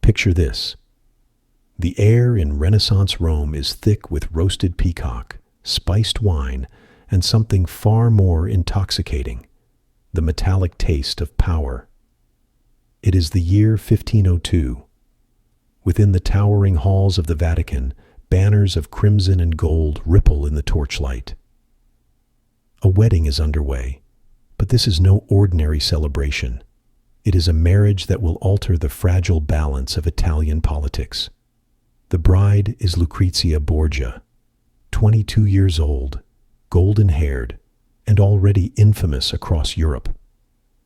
Picture this. The air in Renaissance Rome is thick with roasted peacock, spiced wine, and something far more intoxicating, the metallic taste of power. It is the year 1502. Within the towering halls of the Vatican, banners of crimson and gold ripple in the torchlight. A wedding is underway, but this is no ordinary celebration. It is a marriage that will alter the fragile balance of Italian politics. The bride is Lucrezia Borgia, 22 years old, golden-haired, and already infamous across Europe.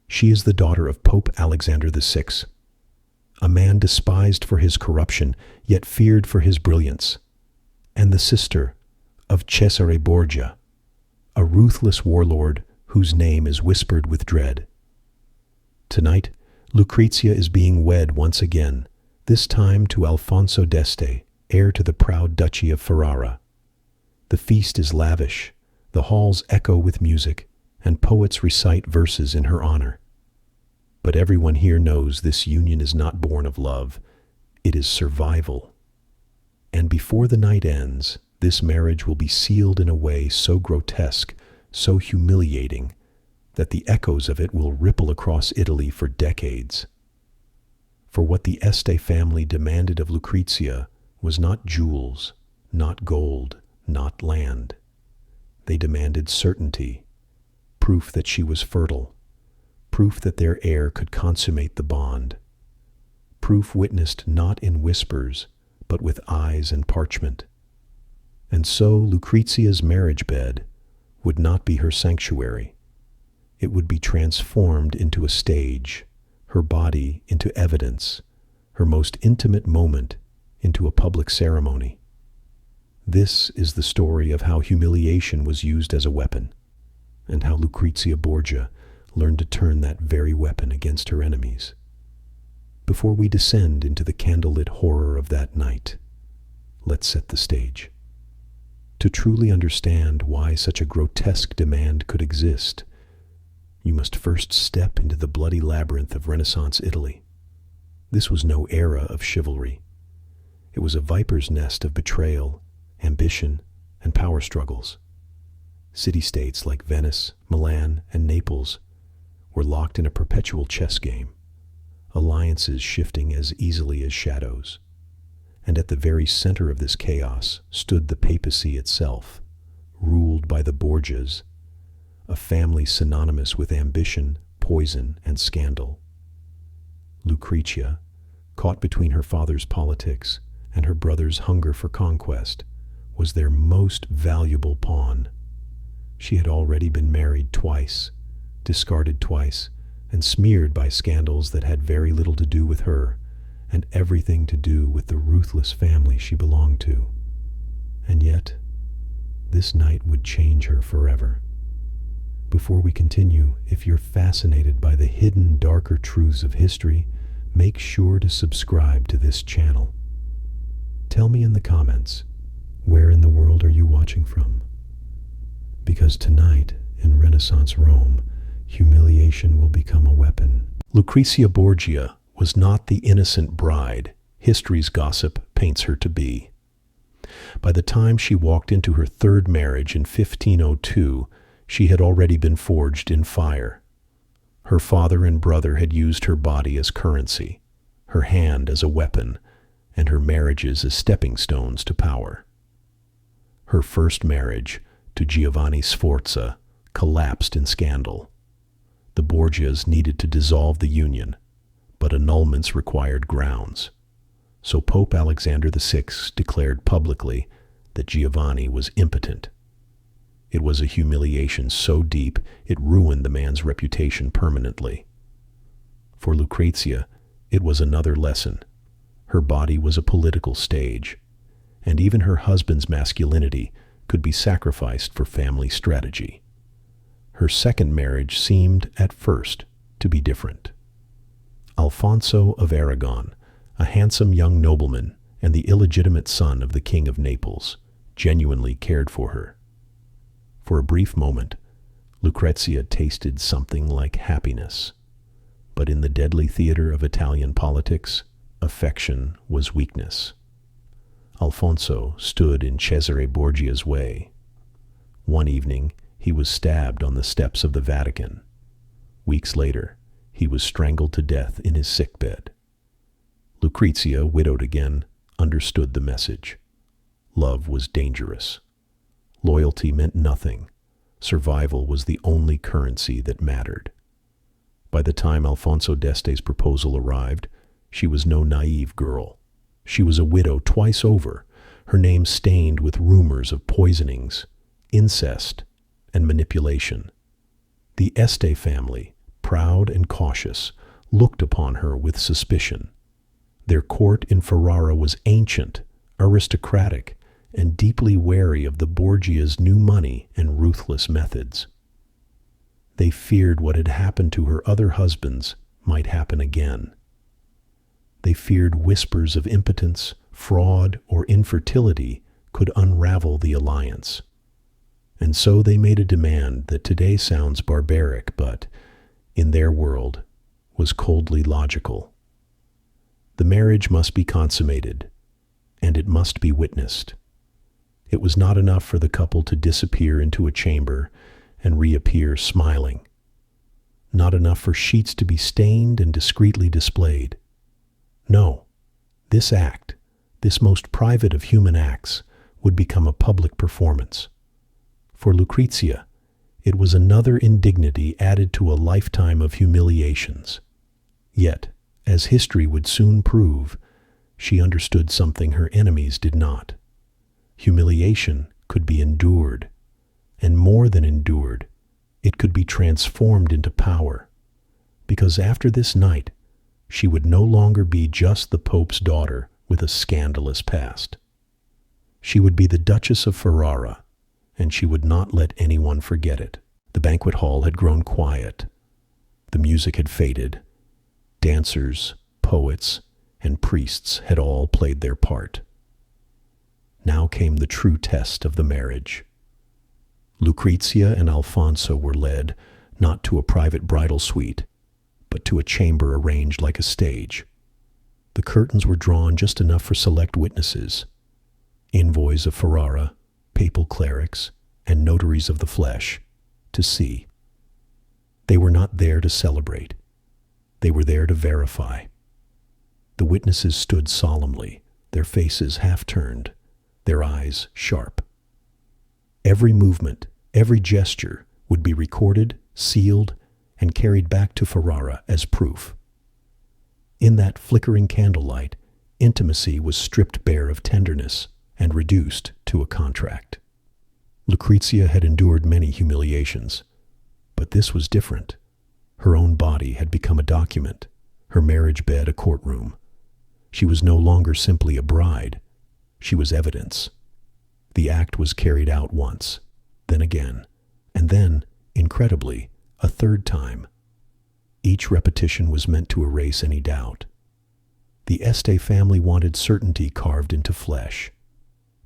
She is the daughter of Pope Alexander VI, a man despised for his corruption, yet feared for his brilliance, and the sister of Cesare Borgia, a ruthless warlord whose name is whispered with dread. Tonight, Lucrezia is being wed once again, this time to Alfonso d'Este, heir to the proud Duchy of Ferrara. The feast is lavish, the halls echo with music, and poets recite verses in her honor. But everyone here knows this union is not born of love, it is survival. And before the night ends, this marriage will be sealed in a way so grotesque, so humiliating, that the echoes of it will ripple across Italy for decades. For what the Este family demanded of Lucrezia was not jewels, not gold, not land. They demanded certainty, proof that she was fertile, proof that their heir could consummate the bond, proof witnessed not in whispers, but with eyes and parchment. And so Lucrezia's marriage bed would not be her sanctuary. It would be transformed into a stage, her body into evidence, her most intimate moment into a public ceremony. This is the story of how humiliation was used as a weapon, and how Lucrezia Borgia learned to turn that very weapon against her enemies. Before we descend into the candlelit horror of that night, let's set the stage. To truly understand why such a grotesque demand could exist, you must first step into the bloody labyrinth of Renaissance Italy. This was no era of chivalry. It was a viper's nest of betrayal, ambition, and power struggles. City-states like Venice, Milan, and Naples were locked in a perpetual chess game, alliances shifting as easily as shadows. And at the very center of this chaos stood the papacy itself, ruled by the Borgias, a family synonymous with ambition, poison, and scandal. Lucrezia, caught between her father's politics and her brother's hunger for conquest, was their most valuable pawn. She had already been married twice, discarded twice, and smeared by scandals that had very little to do with her, and everything to do with the ruthless family she belonged to. And yet, this night would change her forever. Before we continue, if you're fascinated by the hidden, darker truths of history, make sure to subscribe to this channel. Tell me in the comments, where in the world are you watching from? Because tonight, in Renaissance Rome, humiliation will become a weapon. Lucrezia Borgia was not the innocent bride history's gossip paints her to be. By the time she walked into her third marriage in 1502, she had already been forged in fire. Her father and brother had used her body as currency, her hand as a weapon, and her marriages as stepping stones to power. Her first marriage, to Giovanni Sforza, collapsed in scandal. The Borgias needed to dissolve the union, but annulments required grounds. So Pope Alexander VI declared publicly that Giovanni was impotent. It was a humiliation so deep it ruined the man's reputation permanently. For Lucrezia, it was another lesson. Her body was a political stage, and even her husband's masculinity could be sacrificed for family strategy. Her second marriage seemed, at first, to be different. Alfonso of Aragon, a handsome young nobleman and the illegitimate son of the King of Naples, genuinely cared for her. For a brief moment, Lucrezia tasted something like happiness. But in the deadly theater of Italian politics, affection was weakness. Alfonso stood in Cesare Borgia's way. One evening, he was stabbed on the steps of the Vatican. Weeks later, he was strangled to death in his sickbed. Lucrezia, widowed again, understood the message. Love was dangerous. Loyalty meant nothing. Survival was the only currency that mattered. By the time Alfonso d'Este's proposal arrived, she was no naive girl. She was a widow twice over, her name stained with rumors of poisonings, incest, and manipulation. The Este family, proud and cautious, looked upon her with suspicion. Their court in Ferrara was ancient, aristocratic, and deeply wary of the Borgias' new money and ruthless methods. They feared what had happened to her other husbands might happen again. They feared whispers of impotence, fraud, or infertility could unravel the alliance. And so they made a demand that today sounds barbaric, but, in their world, was coldly logical. The marriage must be consummated, and it must be witnessed. It was not enough for the couple to disappear into a chamber and reappear smiling. Not enough for sheets to be stained and discreetly displayed. No, this act, this most private of human acts, would become a public performance. For Lucrezia, it was another indignity added to a lifetime of humiliations. Yet, as history would soon prove, she understood something her enemies did not. Humiliation could be endured, and more than endured, it could be transformed into power, because after this night, she would no longer be just the Pope's daughter with a scandalous past. She would be the Duchess of Ferrara, and she would not let anyone forget it. The banquet hall had grown quiet. The music had faded. Dancers, poets, and priests had all played their part. Now came the true test of the marriage. Lucrezia and Alfonso were led not to a private bridal suite, but to a chamber arranged like a stage. The curtains were drawn just enough for select witnesses, envoys of Ferrara, papal clerics, and notaries of the flesh, to see. They were not there to celebrate. They were there to verify. The witnesses stood solemnly, their faces half-turned, their eyes sharp. Every movement, every gesture would be recorded, sealed, and carried back to Ferrara as proof. In that flickering candlelight, intimacy was stripped bare of tenderness and reduced to a contract. Lucrezia had endured many humiliations, but this was different. Her own body had become a document, her marriage bed a courtroom. She was no longer simply a bride. She was evidence. The act was carried out once, then again, and then, incredibly, a third time. Each repetition was meant to erase any doubt. The Este family wanted certainty carved into flesh.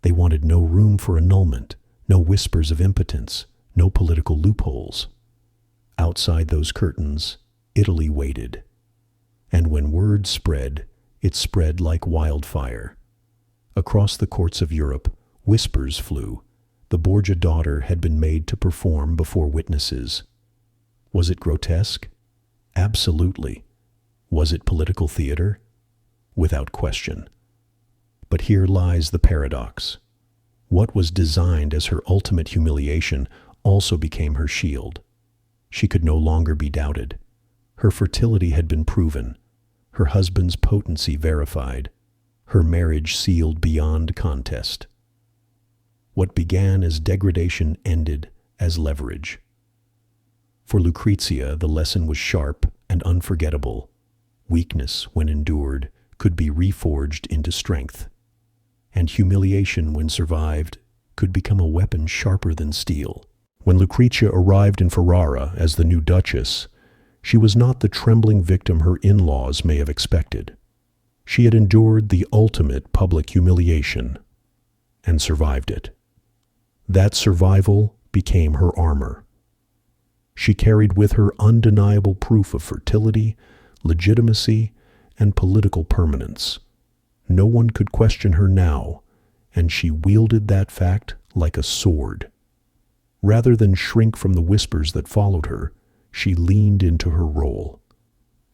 They wanted no room for annulment, no whispers of impotence, no political loopholes. Outside those curtains, Italy waited. And when word spread, it spread like wildfire. Across the courts of Europe, whispers flew. The Borgia daughter had been made to perform before witnesses. Was it grotesque? Absolutely. Was it political theater? Without question. But here lies the paradox. What was designed as her ultimate humiliation also became her shield. She could no longer be doubted. Her fertility had been proven, her husband's potency verified, her marriage sealed beyond contest. What began as degradation ended as leverage. For Lucrezia, the lesson was sharp and unforgettable. Weakness, when endured, could be reforged into strength. And humiliation, when survived, could become a weapon sharper than steel. When Lucrezia arrived in Ferrara as the new duchess, she was not the trembling victim her in-laws may have expected. She had endured the ultimate public humiliation and survived it. That survival became her armor. She carried with her undeniable proof of fertility, legitimacy, and political permanence. No one could question her now, and she wielded that fact like a sword. Rather than shrink from the whispers that followed her, she leaned into her role.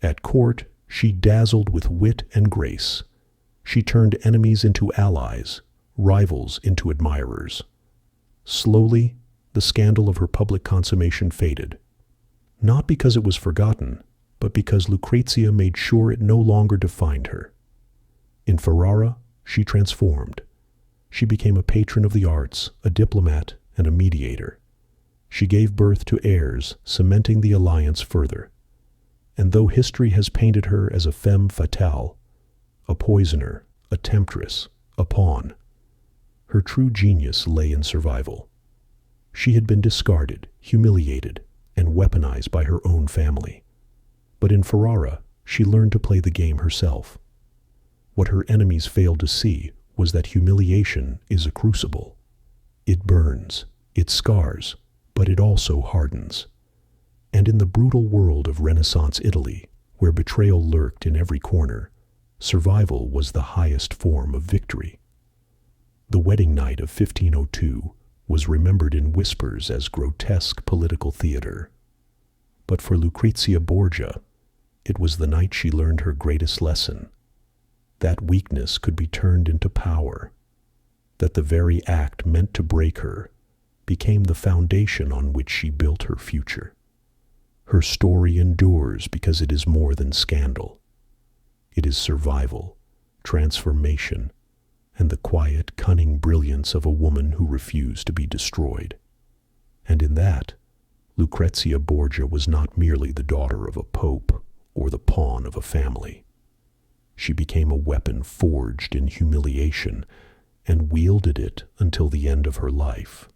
At court, she dazzled with wit and grace. She turned enemies into allies, rivals into admirers. Slowly, the scandal of her public consummation faded. Not because it was forgotten, but because Lucrezia made sure it no longer defined her. In Ferrara, she transformed. She became a patron of the arts, a diplomat, and a mediator. She gave birth to heirs, cementing the alliance further. And though history has painted her as a femme fatale, a poisoner, a temptress, a pawn, her true genius lay in survival. She had been discarded, humiliated, and weaponized by her own family. But in Ferrara, she learned to play the game herself. What her enemies failed to see was that humiliation is a crucible. It burns, it scars, but it also hardens. And in the brutal world of Renaissance Italy, where betrayal lurked in every corner, survival was the highest form of victory. The wedding night of 1502 was remembered in whispers as grotesque political theater. But for Lucrezia Borgia, it was the night she learned her greatest lesson: that weakness could be turned into power, that the very act meant to break her became the foundation on which she built her future. Her story endures because it is more than scandal. It is survival, transformation, and the quiet, cunning brilliance of a woman who refused to be destroyed. And in that, Lucrezia Borgia was not merely the daughter of a pope or the pawn of a family. She became a weapon forged in humiliation and wielded it until the end of her life.